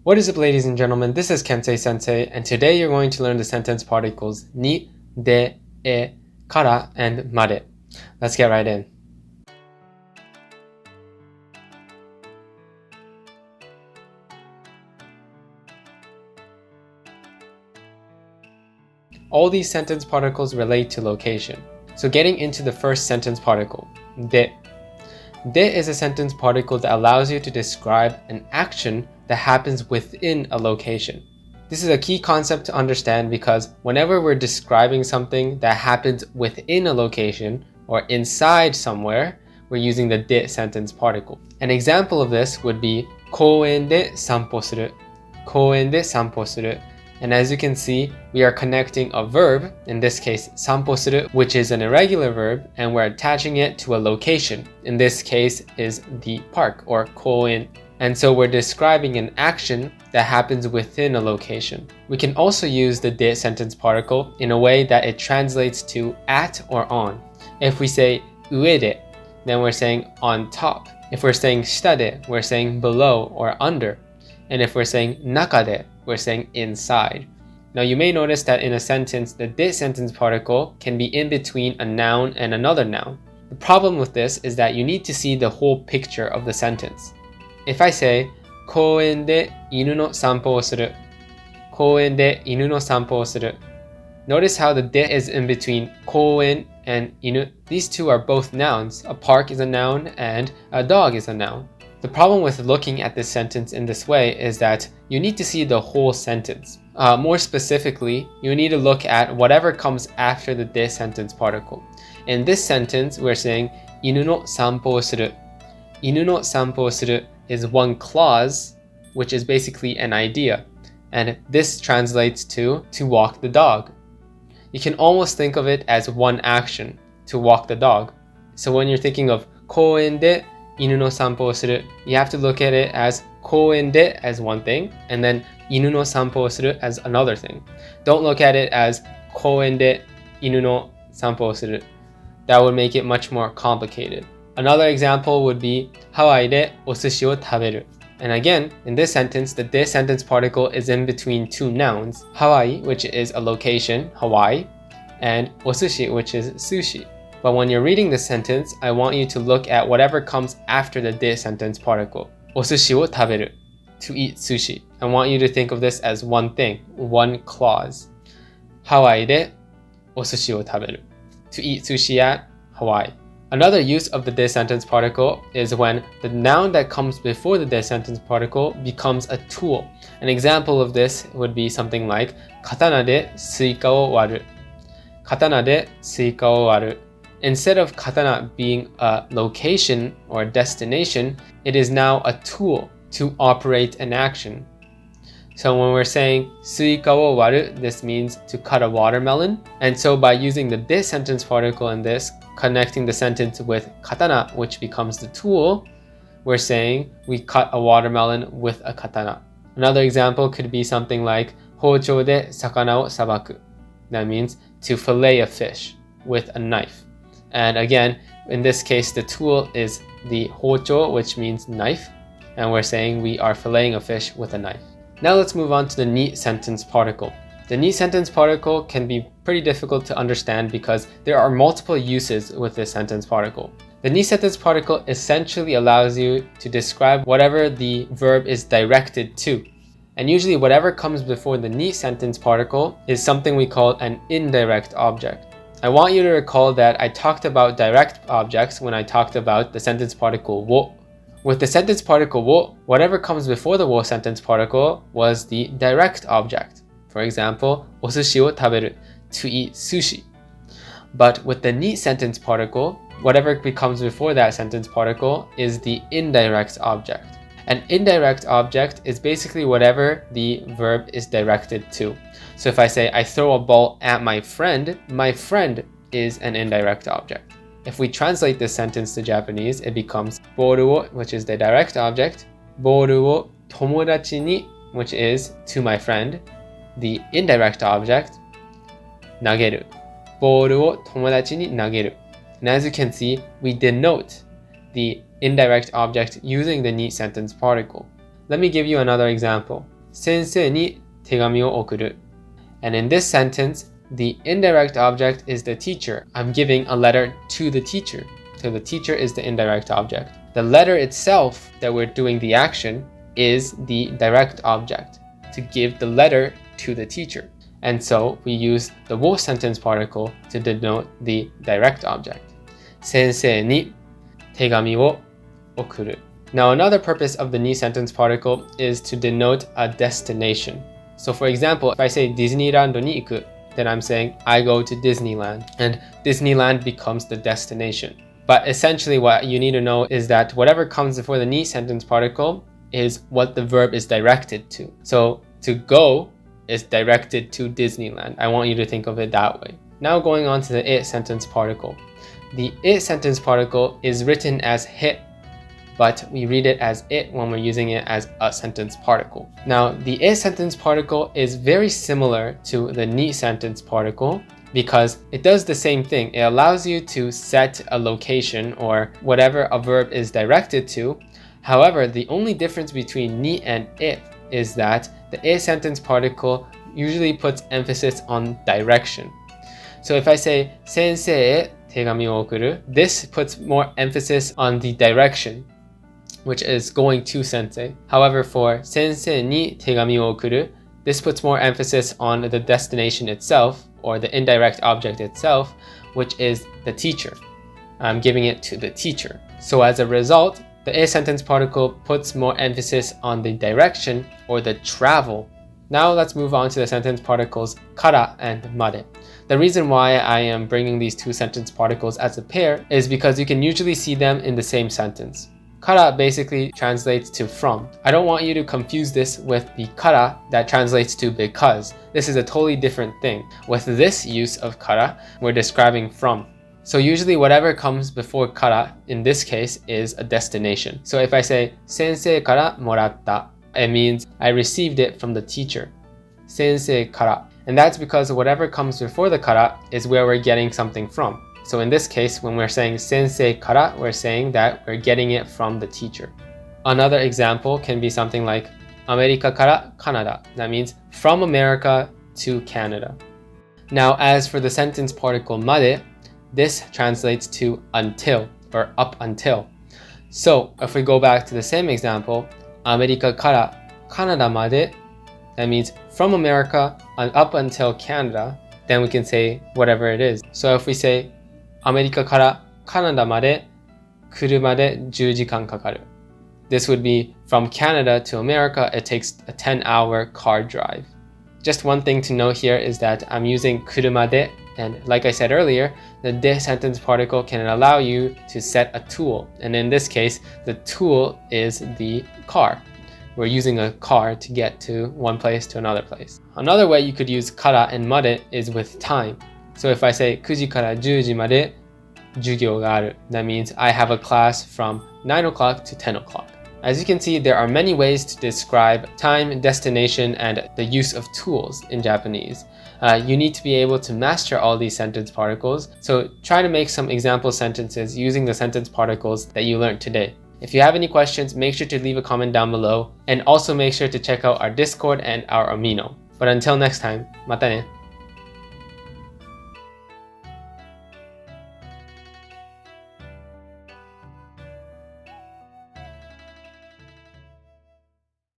What is up, ladies and gentlemen? This is Kensei Sensei, and today you're going to learn the sentence particles ni, de, e, kara, and mare. Let's get right in. All these sentence particles relate to location. So getting into the first sentence particle, de. De is a sentence particle that allows you to describe an action that happens within a location. This is a key concept to understand because whenever we're describing something that happens within a location or inside somewhere, we're using the de sentence particle. An example of this would be 公園で散歩する. 公園で散歩する. And as you can see, we are connecting a verb, in this case 散歩する, which is an irregular verb, and we're attaching it to a location. In this case is the park or 公園. And so we're describing an action that happens within a location. We can also use the de sentence particle in a way that it translates to at or on. If we say 上で, then we're saying on top. If we're saying 下で, we're saying below or under. And if we're saying 中で, we're saying inside. Now you may notice that in a sentence, the de sentence particle can be in between a noun and another noun. The problem with this is that you need to see the whole picture of the sentence. If I say 公園で犬の散歩をする, 公園で犬の散歩をする, notice how the de is in between 公園 and 犬. These two are both nouns. A park is a noun and a dog is a noun. The problem with looking at this sentence in this way is that you need to see the whole sentence. More specifically, you need to look at whatever comes after the de sentence particle. In this sentence, we're saying 犬の散歩をする. 犬の散歩をする is one clause, which is basically an idea. And this translates to walk the dog. You can almost think of it as one action, to walk the dog. So when you're thinking of 公園で犬の散歩をする, you have to look at it as 公園で as one thing, and then 犬の散歩をする as another thing. Don't look at it as 公園で犬の散歩をする. That would make it much more complicated. Another example would be ハワイでお寿司を食べる. And again, in this sentence, the de sentence particle is in between two nouns, Hawaii, which is a location, Hawaii, and osushi, which is sushi. But when you're reading this sentence, I want you to look at whatever comes after the de sentence particle. お寿司を食べる, to eat sushi. I want you to think of this as one thing, one clause. ハワイでお寿司を食べる, to eat sushi at Hawaii. Another use of the de sentence particle is when the noun that comes before the de sentence particle becomes a tool. An example of this would be something like 刀でスイカを割る. 刀でスイカを割る. Instead of katana being a location or a destination, it is now a tool to operate an action. So when we're saying スイカを割る, this means to cut a watermelon. And so by using the de sentence particle in this, connecting the sentence with katana, which becomes the tool, we're saying we cut a watermelon with a katana. Another example could be something like 包丁で魚をさばく. That means to fillet a fish with a knife. And again, in this case, the tool is the 包丁, which means knife. And we're saying we are filleting a fish with a knife. Now let's move on to the ni sentence particle. The ni sentence particle can be pretty difficult to understand because there are multiple uses with this sentence particle. The ni sentence particle essentially allows you to describe whatever the verb is directed to. And usually whatever comes before the ni sentence particle is something we call an indirect object. I want you to recall that I talked about direct objects when I talked about the sentence particle wo. With the sentence particle wo, whatever comes before the wo sentence particle was the direct object. For example, お寿司を食べる, to eat sushi. But with the ni sentence particle, whatever becomes before that sentence particle is the indirect object. An indirect object is basically whatever the verb is directed to. So if I say, I throw a ball at my friend is an indirect object. If we translate this sentence to Japanese, it becomes ボールを, which is the direct object, ボールを友達に, which is to my friend, the indirect object, 投げる. ボールを友達に投げる. And as you can see, we denote the indirect object using the ni sentence particle. Let me give you another example. 先生に手紙を送る. And in this sentence, the indirect object is the teacher. I'm giving a letter to the teacher. So the teacher is the indirect object. The letter itself that we're doing the action is the direct object, to give the letter to the teacher. And so we use the wo sentence particle to denote the direct object. 先生に手紙を送る. Now another purpose of the ni sentence particle is to denote a destination. So for example, if I say ディズニーランドに行く, then I'm saying I go to Disneyland, and Disneyland becomes the destination. But essentially what you need to know is that whatever comes before the ni sentence particle is what the verb is directed to. So to go is directed to Disneyland. I want you to think of it that way. Now going on to the it sentence particle. The it sentence particle is written as hit, but we read it as it when we're using it as a sentence particle. Now, the it sentence particle is very similar to the ni sentence particle because it does the same thing. It allows you to set a location or whatever a verb is directed to. However, the only difference between ni and it is that the it sentence particle usually puts emphasis on direction. So if I say 先生へ手紙を送る, this puts more emphasis on the direction, which is going to sensei. However, for 先生に手紙を送る, this puts more emphasis on the destination itself, or the indirect object itself, which is the teacher. I'm giving it to the teacher. So as a result, the it sentence particle puts more emphasis on the direction or the travel. Now let's move on to the sentence particles kara and made. The reason why I am bringing these two sentence particles as a pair is because you can usually see them in the same sentence. Kara basically translates to from. I don't want you to confuse this with the kara that translates to because. This is a totally different thing. With this use of kara, we're describing from. So usually whatever comes before kara in this case is a destination. So if I say 先生からもらった, it means I received it from the teacher. 先生から. And that's because whatever comes before the kara is where we're getting something from. So in this case, when we're saying 先生から, we're saying that we're getting it from the teacher. Another example can be something like アメリカからカナダ. That means from America to Canada. Now, as for the sentence particle まで, this translates to until or up until. So if we go back to the same example, アメリカからカナダまで, that means from America and up until Canada, then we can say whatever it is. So if we say アメリカからカナダまで車で10時間かかる. This would be from Canada to America, it takes a 10-hour car drive. Just one thing to note here is that I'm using 車で, and like I said earlier, the de sentence particle can allow you to set a tool. And in this case, the tool is the car. We're using a car to get to one place to another place. Another way you could use kara and made is with time. So if I say 9時から10時まで授業がある, that means I have a class from 9 o'clock to 10 o'clock. As you can see, there are many ways to describe time, destination, and the use of tools in Japanese. You need to be able to master all these sentence particles, so try to make some example sentences using the sentence particles that you learned today. If you have any questions, make sure to leave a comment down below, and also make sure to check out our Discord and our Amino. But until next time, mata ne!